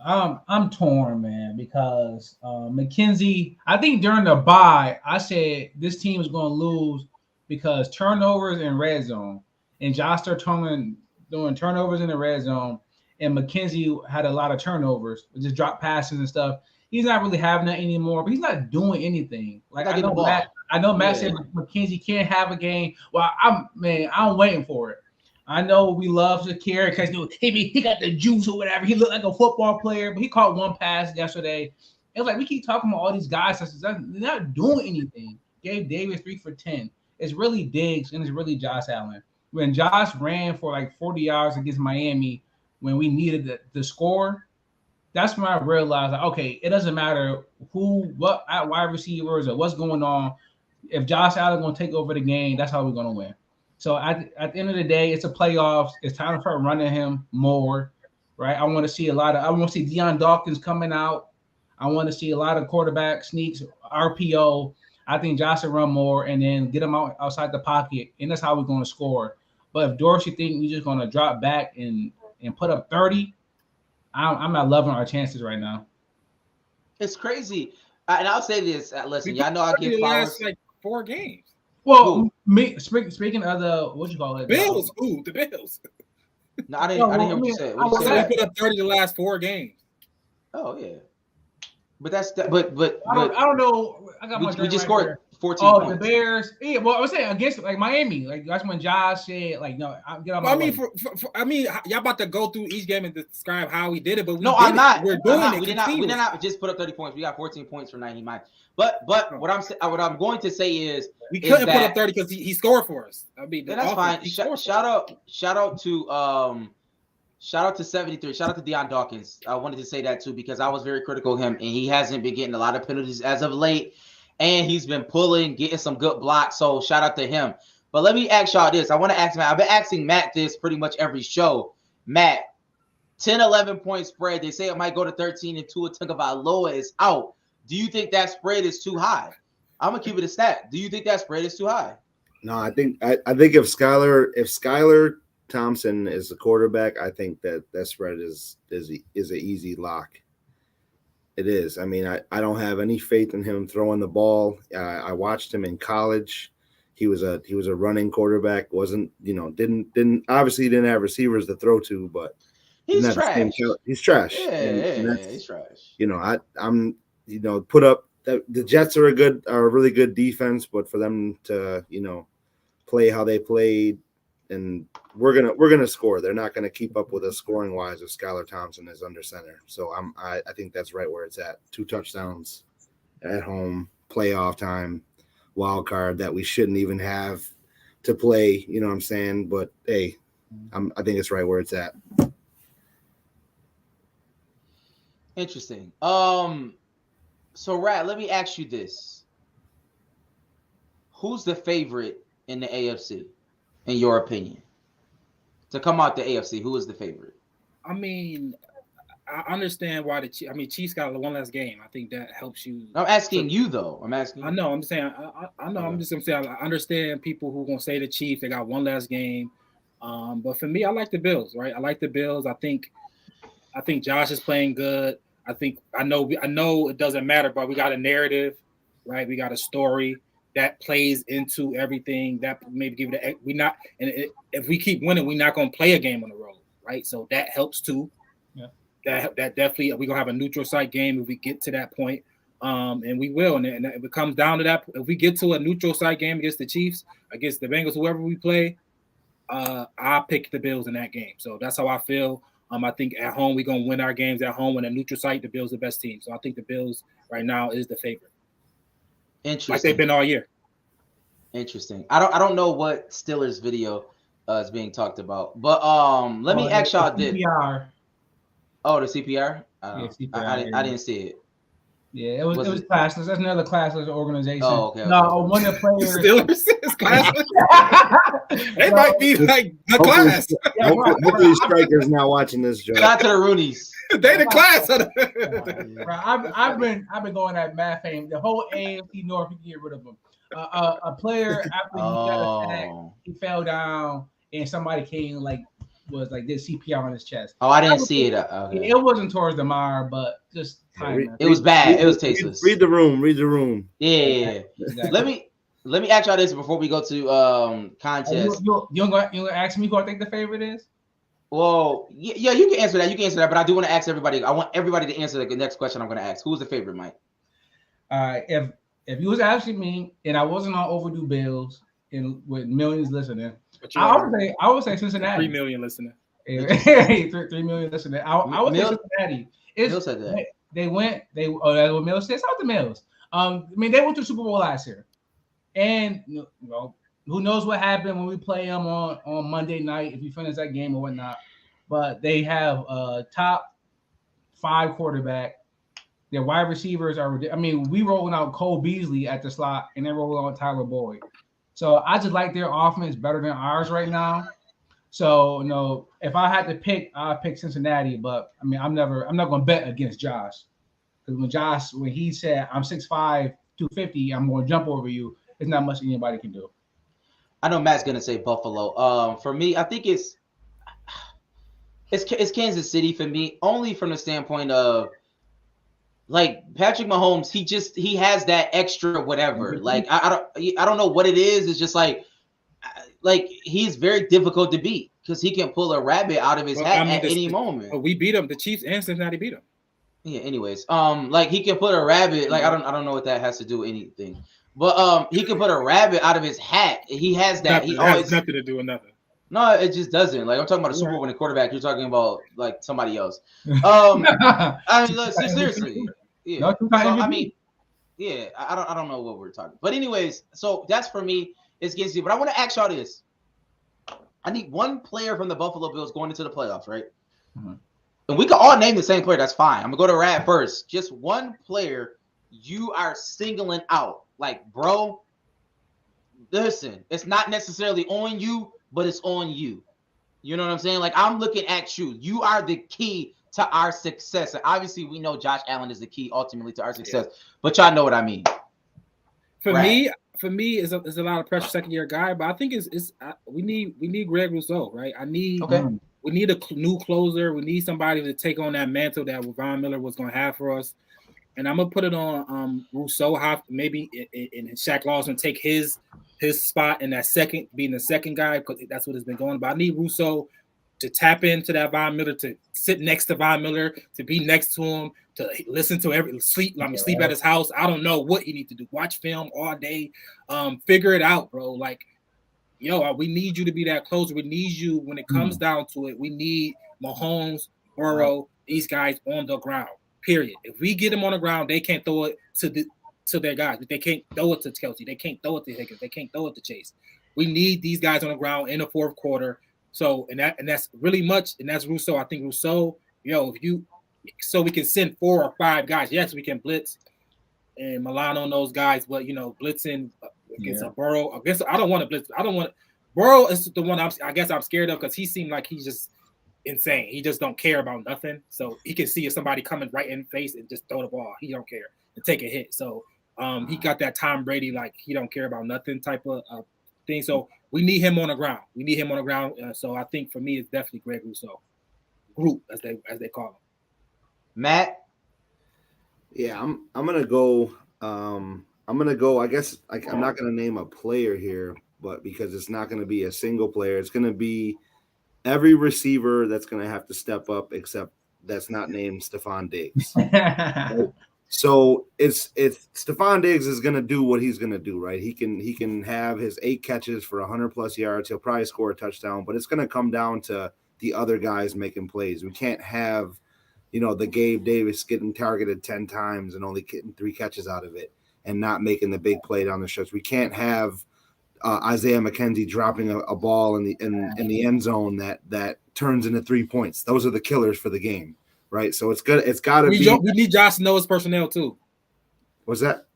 I'm torn, man, because McKenzie. I think during the bye, I said this team is going to lose because turnovers in red zone, and Josh Turner doing turnovers in the red zone, and McKenzie had a lot of turnovers, just drop passes and stuff. He's not really having that anymore, but he's not doing anything. Like I know Matt said McKenzie can't have a game. Well, I'm waiting for it. I know we love Shakir because he got the juice or whatever. He looked like a football player, but he caught one pass yesterday. It was like we keep talking about all these guys. They're not doing anything. Gabe Davis 3 for 10. It's really Diggs and it's really Josh Allen. When Josh ran for like 40 yards against Miami when we needed the score, that's when I realized, like, okay, it doesn't matter what wide receivers or what's going on. If Josh Allen going to take over the game, that's how we're going to win. So at the end of the day, it's a playoffs. It's time to start running him more, right? I want to see Deion Dawkins coming out. I want to see a lot of quarterback sneaks, RPO. I think Josh will run more and then get him outside the pocket, and that's how we're going to score. But if Dorsey think we're just going to drop back and put up 30, I'm not loving our chances right now. It's crazy. And I'll say this. Listen, y'all know I give flowers. Like 4 games. Well, speaking of the, what you call it? Bills. Ooh, the Bills. No, I didn't hear what you said. What you I said? put up 30 the last 4 games. Oh, yeah. But I don't know. I got we just scored 14 points. The Bears. Yeah, well, I was saying against like Miami. Like that's when Josh said, like, no, I'm get on my way. I mean, y'all about to go through each game and describe how we did it, but I'm not. We're doing it. We did not just put up 30 points. We got 14 points for 90 minutes. But what I'm going to say is we couldn't put up 30 because he scored for us. I mean, that's fine. Shout out to 73. Shout out to Deion Dawkins. I wanted to say that too because I was very critical of him, and he hasn't been getting a lot of penalties as of late, and he's been getting some good blocks. So shout out to him. But let me ask y'all this. I want to ask Matt. I've been asking Matt this pretty much every show. Matt, 10, 11 point spread. They say it might go to 13 and Tua Tagovailoa is out. Do you think that spread is too high? I'm gonna keep it a stat. Do you think that spread is too high? No, I think if Skylar Thompson is the quarterback, I think that spread is an easy lock. It is. I mean, I don't have any faith in him throwing the ball. I watched him in college. He was a running quarterback. Wasn't didn't obviously didn't have receivers to throw to, but he's trash. He's trash. Yeah, he's trash. I'm put up. The Jets are a really good defense, but for them to play how they played. And we're gonna score. They're not gonna keep up with us scoring wise if Skylar Thompson is under center. So I think that's right where it's at. 2 touchdowns at home, playoff time, wild card that we shouldn't even have to play. You know what I'm saying? But hey, I think it's right where it's at. Interesting. So Rat, let me ask you this: who's the favorite in the AFC? In your opinion, to come out the AFC, who is the favorite? I mean, I understand why Chiefs got one last game. I think that helps you. I'm asking you though. I'm asking. I know. I'm saying. I know. I'm just gonna say. I understand people who are gonna say the Chiefs. They got one last game. But for me, I like the Bills. Right. I like the Bills. I think Josh is playing good. I know it doesn't matter, but we got a narrative, right? We got a story that plays into everything that maybe give it if we keep winning, we're not going to play a game on the road, right? So that helps too. Yeah. That definitely, we're going to have a neutral site game if we get to that point. And we will. And if it comes down to that, if we get to a neutral site game against the Chiefs, against the Bengals, whoever we play, I'll pick the Bills in that game. So that's how I feel. I think at home, we're going to win our games at home. In a neutral site, the Bills are the best team. So I think the Bills right now is the favorite. Interesting. Like they've been all year. Interesting. I don't know what Steelers video is being talked about, but let me ask y'all this. CPR. Oh, the CPR. CPR. I didn't see it. Yeah, it was classless. That's another classless organization. Oh, okay. No, one of the players. Steelers is classless. They might be like the class. Hopefully, Striker's not watching this joke. Shout out to the Roonies. They the class. Bro, I've been going at Matt Fame. The whole AFC North, you can get rid of them. A player after he got attacked, he fell down, and somebody came did CPR on his chest. Oh, I didn't see it. Okay. It wasn't towards Damar, but just it was bad. It was tasteless. Read the room. Yeah. Exactly. Let me ask y'all this before we go to contest. You gonna ask me who I think the favorite is? Well, yeah, you can answer that. But I do want to ask everybody. I want everybody to answer the next question I'm going to ask. Who's the favorite, Mike? If you was asking me and I wasn't on Overdue Bills, with millions listening. But I would say Cincinnati. 3 million listening. 3 million listening. I would say Cincinnati. Mill said that. They went. That's what Mills said. It's not the Mills. I mean, they went to the Super Bowl last year, and who knows what happened when we play them on Monday night if we finish that game or whatnot. But they have a top 5 quarterback. Their wide receivers are. I mean, we rolling out Cole Beasley at the slot, and they're rolling out Tyler Boyd. So I just like their offense better than ours right now. So if I had to pick, I'd pick Cincinnati. But I mean, I'm not going to bet against Josh, because when he said I'm 6'5", 250, I'm going to jump over you. There's not much anybody can do. I know Matt's going to say Buffalo. For me, I think it's Kansas City for me, only from the standpoint of, like, Patrick Mahomes, he has that extra whatever. Mm-hmm. Like I don't know what it is. It's just like he's very difficult to beat because he can pull a rabbit out of his hat at any moment. We beat him. The Chiefs and Cincinnati beat him. Yeah. Anyways, like he can put a rabbit. Like I don't know what that has to do with anything, but he can put a rabbit out of his hat. He has that. It has nothing to do with nothing. No, it just doesn't. Like I'm talking about a Super Bowl winning quarterback. You're talking about like somebody else. I mean, look, seriously. Yeah. So, I mean, yeah, I don't know what we're talking. But anyways, so that's for me. It's Kansas City. But I want to ask y'all this. I need one player from the Buffalo Bills going into the playoffs, right? Mm-hmm. And we can all name the same player. That's fine. I'm going to go to Rad first. Just one player you are singling out. Like, bro, listen, it's not necessarily on you, but it's on you. You know what I'm saying? Like, I'm looking at you. You are the key to our success. And obviously, we know Josh Allen is the key ultimately to our success. Yeah. But y'all know what I mean. For me, it's a lot of pressure, second year guy. But I think we need Greg Rousseau, right? We need a new closer. We need somebody to take on that mantle that Von Miller was going to have for us. And I'm gonna put it on Rousseau. Maybe in Shaq Lawson take his spot in that second, being the second guy, because that's what has been going. But I need Rousseau to tap into that Von Miller, to sit next to Von Miller, to be next to him, to listen to sleep at his house. I don't know what he needs to do. Watch film all day, figure it out, bro. Like, we need you to be that closer. We need you when it comes down to it. We need Mahomes, Burrow, these guys on the ground. Period. If we get them on the ground, they can't throw it to their guys. They can't throw it to Kelsey. They can't throw it to Higgins. They can't throw it to Chase. We need these guys on the ground in the fourth quarter. So and that's really much, and that's Rousseau. I think Rousseau, so we can send 4 or 5 guys. Yes, we can blitz and Milano and those guys, but blitzing against a Burrow. I guess I don't want to blitz. Burrow is the one I'm scared of because he seemed like he's just insane. He just don't care about nothing. So he can see if somebody coming right in the face and just throw the ball. He don't care and take a hit. So he got that Tom Brady, like he don't care about nothing type of thing. So we need him on the ground. So I think for me, it's definitely Greg Rousseau. Group, as they call him. Matt? Yeah, I'm gonna go. I guess I'm not gonna name a player here, but because it's not gonna be a single player, it's gonna be every receiver that's gonna have to step up, except that's not named Stephon Diggs. So it's Stephon Diggs is gonna do what he's gonna do, right? He can have his 8 catches for 100+ yards. He'll probably score a touchdown, but it's gonna come down to the other guys making plays. We can't have, the Gabe Davis getting targeted 10 times and only getting 3 catches out of it and not making the big play down the stretch. We can't have Isaiah McKenzie dropping a ball in the end zone that turns into 3 points. Those are the killers for the game. Right, so it's good. It's got to be. We need Josh to know his personnel too. What's that?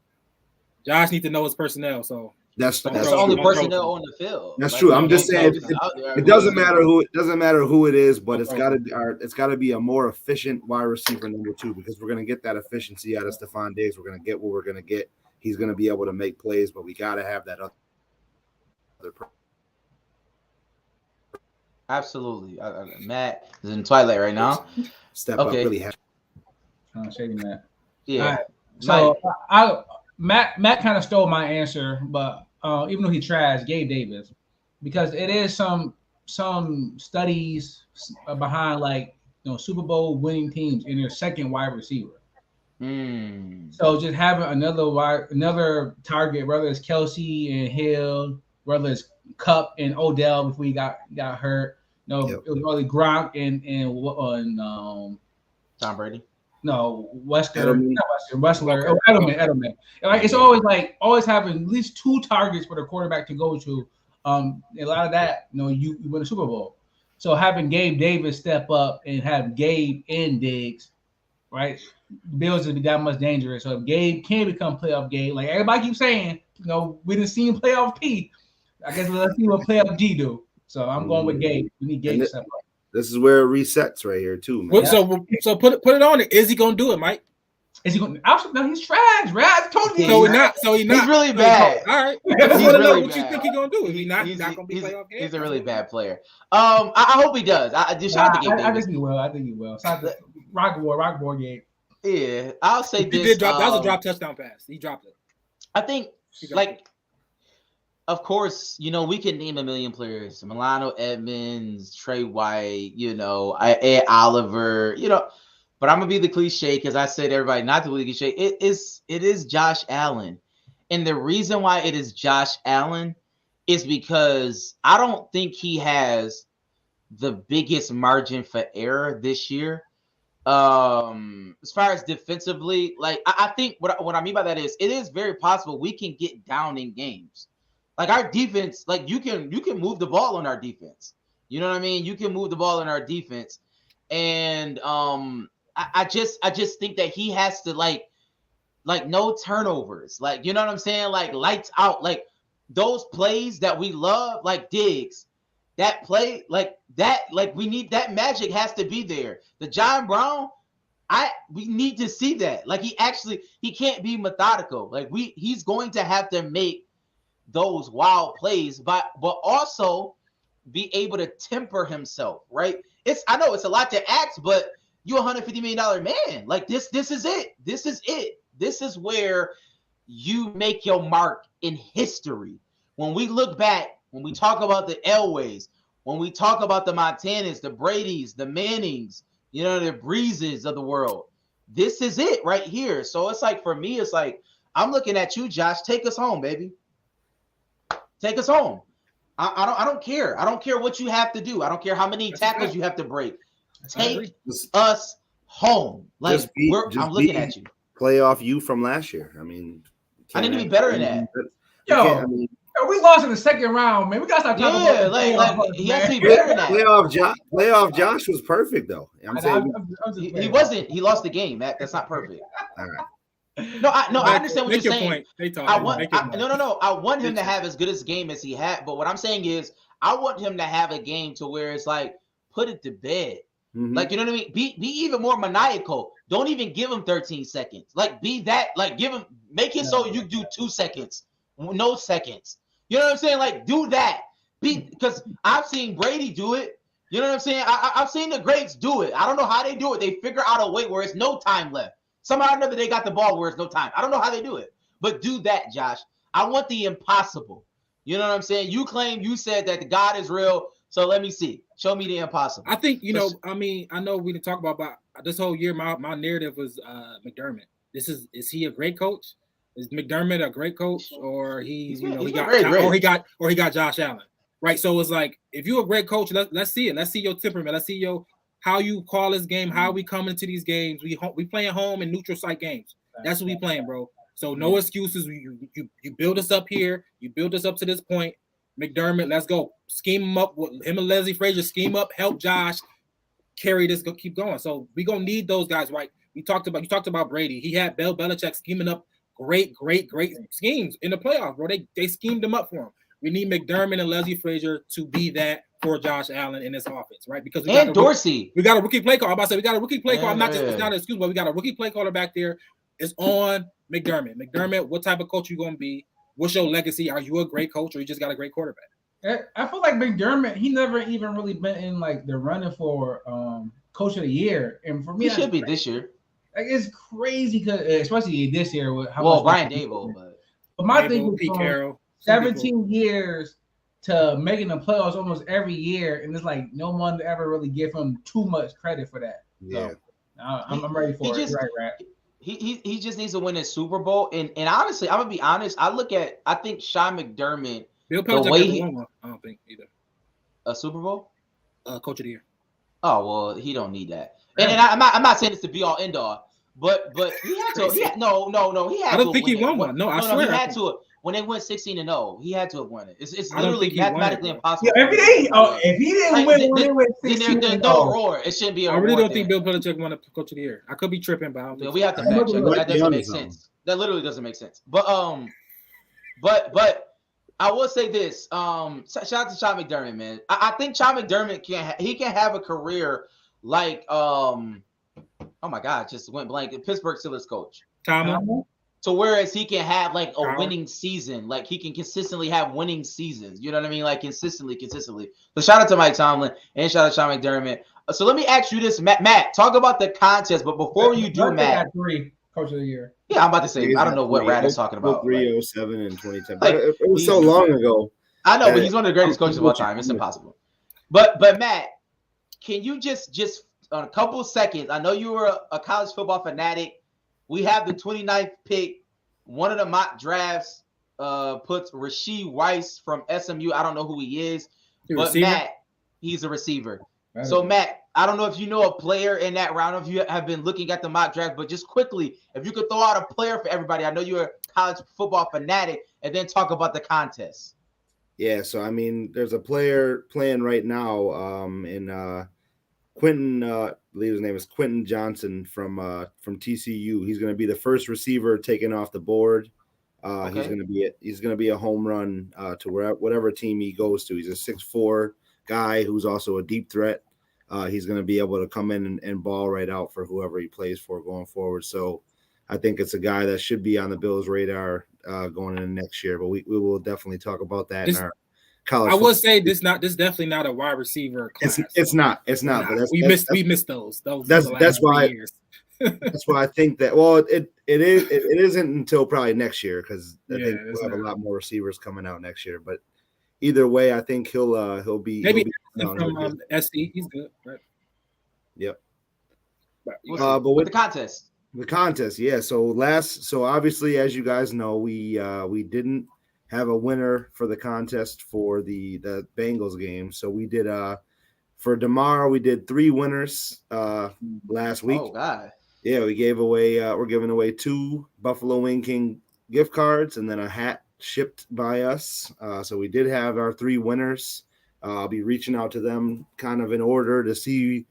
Josh needs to know his personnel. So that's the only personnel on the field. That's true. I'm just saying it doesn't matter who it is, but it's got to be a more efficient wide receiver number 2 because we're going to get that efficiency out of Stephon Diggs. We're going to get what we're going to get. He's going to be able to make plays, but we got to have that other. Absolutely, Matt is in twilight right now. Step up really heavy. Shady Matt. Yeah. Right. So Matt kind of stole my answer, but even though he trashed Gabe Davis, because it is some studies behind Super Bowl winning teams in their second wide receiver. So just having another target, whether it's Kelsey and Hill whether it's Cup and Odell before he got hurt. No, Yep. it was really Gronk and Tom Brady. no, Westler, Edelman. not Westler, Edelman. Like it's always having at least 2 targets for the quarterback to go to. A lot of that, you win a Super Bowl. So having Gabe Davis step up and have Gabe and Diggs, right? Bills would be that much dangerous. So if Gabe can become playoff Gabe, like everybody keeps saying, we didn't see him playoff P. I guess let's see what playoff G do. So I'm going with Gabe. We need Gabe to step up. This is where it resets right here too, man. Well, so put it on it. Is he gonna do it, Mike? Is he going? No, he's trash, right? I told you. So he's not. He's really bad. All right. I just He's want to know really what you bad. think he's gonna do. Is he not gonna be playoff game? He's a really bad player. I hope he does. I think he will. I think he will. Rockboard game. Yeah, I'll say this. He did drop. That was a drop touchdown pass. He dropped it. I think, of course, we can name a million players: Milano Edmonds, Trey White, Ed Oliver, But I'm gonna be the cliche because I said everybody not to be the cliche. It is Josh Allen, and the reason why it is Josh Allen is because I don't think he has the biggest margin for error this year. As far as defensively, I think what I mean by that is it is very possible we can get down in games. Like our defense, you can move the ball on our defense. You know what I mean? You can move the ball in our defense, and I just think that he has to like no turnovers, you know what I'm saying? Lights out, those plays that we love, like Diggs, that play, we need that magic has to be there. The John Brown, we need to see that. He can't be methodical. He's going to have to make those wild plays, but also be able to temper himself, right? I know it's a lot to ask, but you're $150 million man. This is it. This is it. This is where you make your mark in history. When we look back, when we talk about the Elways, when we talk about the Montanas, the Bradys, the Mannings, the Breezes of the world, this is it right here. So it's for me, it's I'm looking at you, Josh. Take us home, baby. Take us home. I don't care. I don't care what you have to do. I don't care how many tackles you have to break. Take us home. I'm looking at you. Playoff you from last year. I mean, I need to be better than that. We lost in the second round, man. We gotta stop talking about he has to be better than that. Playoff Josh was perfect though. He wasn't. He lost the game. That's not perfect. All right. No, I understand what you're saying. I want him to have as good a game as he had. But what I'm saying is, I want him to have a game to where it's put it to bed. Mm-hmm. You know what I mean? Be even more maniacal. Don't even give him 13 seconds. Be that. Make it so you do 2 seconds, no seconds. You know what I'm saying? Do that. Because I've seen Brady do it. You know what I'm saying? I've seen the greats do it. I don't know how they do it. They figure out a way where it's no time left. Somehow or another, they got the ball where it's no time. I don't know how they do it, but do that, Josh. I want the impossible. You know what I'm saying? You said that the God is real, so let me see. Show me the impossible. I think, I know we didn't talk about this whole year. My narrative was McDermott. Is he a great coach? Is McDermott a great coach, or he got Josh Allen? Right. So it's if you're a great coach, let's see it. Let's see your temperament. Let's see how you call this game, how we come into these games. We playing home and neutral site games. That's what we playing, bro. So no excuses. You build us up here. You build us up to this point. McDermott, let's go. Scheme him up. Him and Leslie Frazier scheme up. Help Josh carry this. Go keep going. So we gonna need those guys, right? You talked about Brady. He had Bill Belichick scheming up great schemes in the playoffs, bro. They schemed them up for him. We need McDermott and Leslie Frazier to be that for Josh Allen in this offense, right? Because we got a rookie play call. I'm about to say we got a rookie play call. It's not an excuse, but we got a rookie play caller back there. It's on McDermott. McDermott, what type of coach you gonna be? What's your legacy? Are you a great coach, or you just got a great quarterback? I feel like McDermott, he never even really been in the running for coach of the year, and for me, he should be this year. It's crazy because especially this year with how much Brian Dable, but my thing was Pete Carroll, 17 years to making the playoffs almost every year, and it's no one ever really give him too much credit for that. Yeah, so, I'm ready for it. Right. He just needs to win a Super Bowl, and honestly, I'm gonna be honest. I think Sean McDermott Bill the Belichick way never he won one. I don't think either. a Super Bowl. Coach of the year. Oh well, he don't need that. And I'm not saying this to be all end all, but he had to. No. He had. I don't to think win he won it. one. No, I No, swear. he had to. When they went 16-0, he had to have won it. It's I don't literally think he won it, mathematically bro. impossible. Yeah, if he didn't win when they went then 16 there's and no 0. roar. It shouldn't be a I really roar don't think then. Bill Belichick won a Coach of the year. I could be tripping, but I don't Yeah, think we have to I'm fact looking check. at That the doesn't make Amazon. sense. That literally doesn't make sense. But I will say this. Shout out to Sean McDermott, man. I think Sean McDermott can have a career like oh my God, just went blank. Pittsburgh Steelers coach. Tomlin. To whereas he can have like a Power. winning season, like he can consistently have winning seasons. You know what I mean? Like consistently. So shout out to Mike Tomlin and shout out to Sean McDermott. So let me ask you this, Matt. Talk about the contest, but before you do, Belichick Matt. got 3 Coach of the Year. Yeah, I'm about to say I don't know what Rad is talking about. 03, 07, and 2010. Like, But it was so long ago. I know, but he's one of the greatest coaches of all time. It's impossible. But Matt, can you just on a couple of seconds? I know you were a college football fanatic. We have the 29th pick. One of the mock drafts puts Rashee Rice from SMU. I don't know who he is, but receiver? Matt, he's a receiver. So Matt, I don't know if you know a player in that round. If you have been looking at the mock draft, but just quickly, if you could throw out a player for everybody. I know you're a college football fanatic, and then talk about the contest. Yeah, so I mean, there's a player playing right now in Quentin, I believe his name is Quentin Johnson from TCU. He's going to be the first receiver taken off the board. Okay. He's going to be a home run to whatever team he goes to. He's a 6'4" guy who's also a deep threat. He's going to be able to come in and ball right out for whoever he plays for going forward. So I think it's a guy that should be on the Bills' radar going into next year. But we will definitely talk about that in our college. I would say this definitely not a wide receiver class. It's not. But we missed those. That's why. Years. That's why I think that. Well, it isn't until probably next year because I think we'll have a lot more receivers coming out next year. But either way, I think he'll be maybe from SC. He's good, right? Yep. But with the contest. The contest, yeah. So obviously, as you guys know, we didn't have a winner for the contest for the Bengals game. So we did for Damar, we did 3 winners last week. Oh God. Yeah, we're giving away 2 Buffalo Wing King gift cards and then a hat shipped by us. So we did have our 3 winners. I'll be reaching out to them kind of in order to see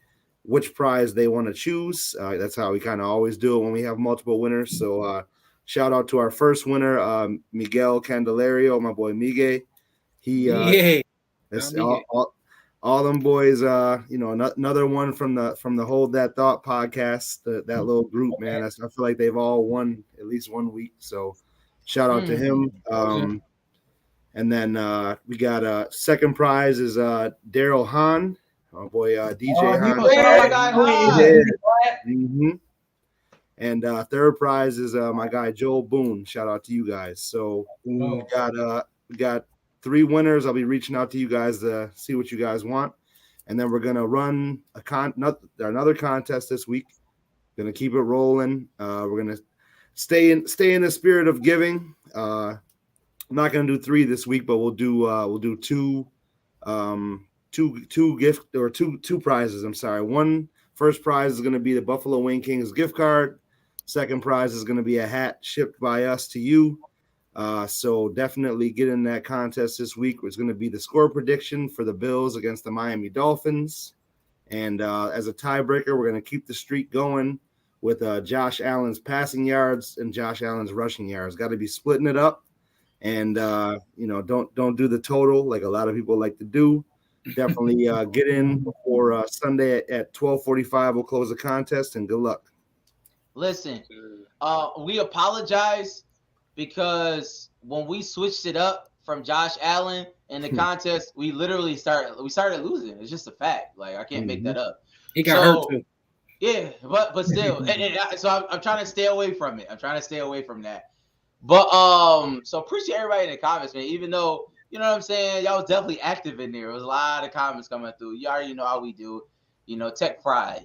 which prize they want to choose. That's how we kind of always do it when we have multiple winners. So shout out to our first winner, Miguel Candelario, my boy Miguel. All them boys. Another one from the Hold That Thought podcast. That little group, man. I feel like they've all won at least 1 week. So shout out to him. And then we got second prize is Daryl Hahn. Oh boy, DJ Hahn. Mm-hmm. And third prize is my guy Joel Boone. Shout out to you guys. So we got 3 winners. I'll be reaching out to you guys to see what you guys want, and then we're gonna run another contest this week. Gonna keep it rolling. We're gonna stay in the spirit of giving. I'm not gonna do 3 this week, but we'll do 2. Two gift or two prizes. I'm sorry. First prize is going to be the Buffalo Wing Kings gift card. Second prize is going to be a hat shipped by us to you. So definitely get in that contest this week. It's going to be the score prediction for the Bills against the Miami Dolphins. And as a tiebreaker, we're going to keep the streak going with Josh Allen's passing yards and Josh Allen's rushing yards. Got to be splitting it up. And don't do the total like a lot of people like to do. Definitely get in before Sunday at 12:45. We'll close the contest, and good luck. Listen, we apologize because when we switched it up from Josh Allen in the contest, we literally started losing. It's just a fact. Like I can't make that up. He got hurt too. Yeah, but still, so I'm trying to stay away from it. I'm trying to stay away from that. But so appreciate everybody in the comments, man. Even though. You know what I'm saying? Y'all was definitely active in there. There was a lot of comments coming through. You already know how we do. Tech pride.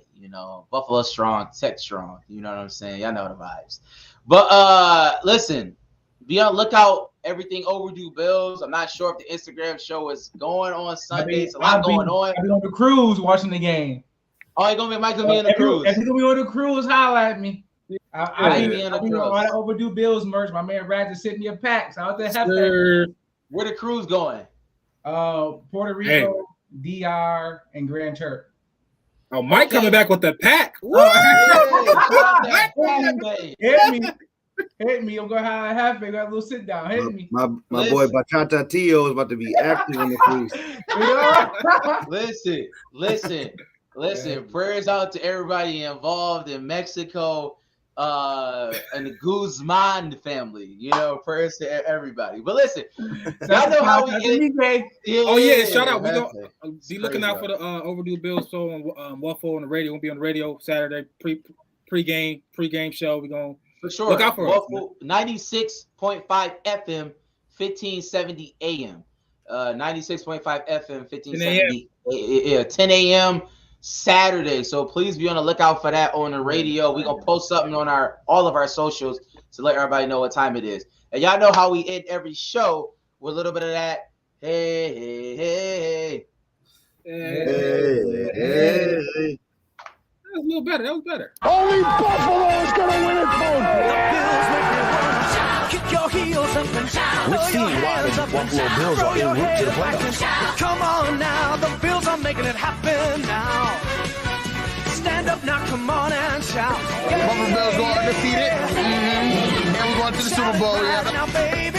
Buffalo strong, Tech strong. You know what I'm saying? Y'all know the vibes. But listen, be on lookout everything Overdue Bills. I'm not sure if the Instagram show is going on Sundays. A lot going on. I'll be on the cruise watching the game. Oh, you're gonna be Michael be on the cruise. If you're gonna be on the cruise, holla at me. I'll be on the all that Overdue Bills merch. My man Rad just sent me a pack. So out there, where the cruise going? Puerto Rico, DR, and Grand Turk. Oh, Mike coming back with the pack. Hit me. I'm gonna have halfway. Got a little sit down. Hit me. My boy Bachata Tio is about to be active in the cruise. Listen. Prayers out to everybody involved in Mexico, and the Guzman family. You know, prayers to everybody. But listen, y'all know how we get. Shout out. We gonna be looking out for the Overdue Bills show on Waffle on the radio. We'll be on the radio Saturday pre-game show. We're gonna for sure look out for Waffle 96.5 FM, 1570 AM. 96.5 FM, 1570 10 a.m. Saturday. So please be on the lookout for that on the radio. We're gonna post something on all of our socials to let everybody know what time it is. And y'all know how we end every show with a little bit of that. Hey. That was a little better. That was better. Only Buffalo is gonna win it, folks. Kick your heels up and shout. Let's see why the Buffalo Bills are en route to the playoffs. Come on now, the Bills are making it happen now. Stand up now, come on and shout. Buffalo Bills go undefeated. And we're going to the Super Bowl. Now, baby.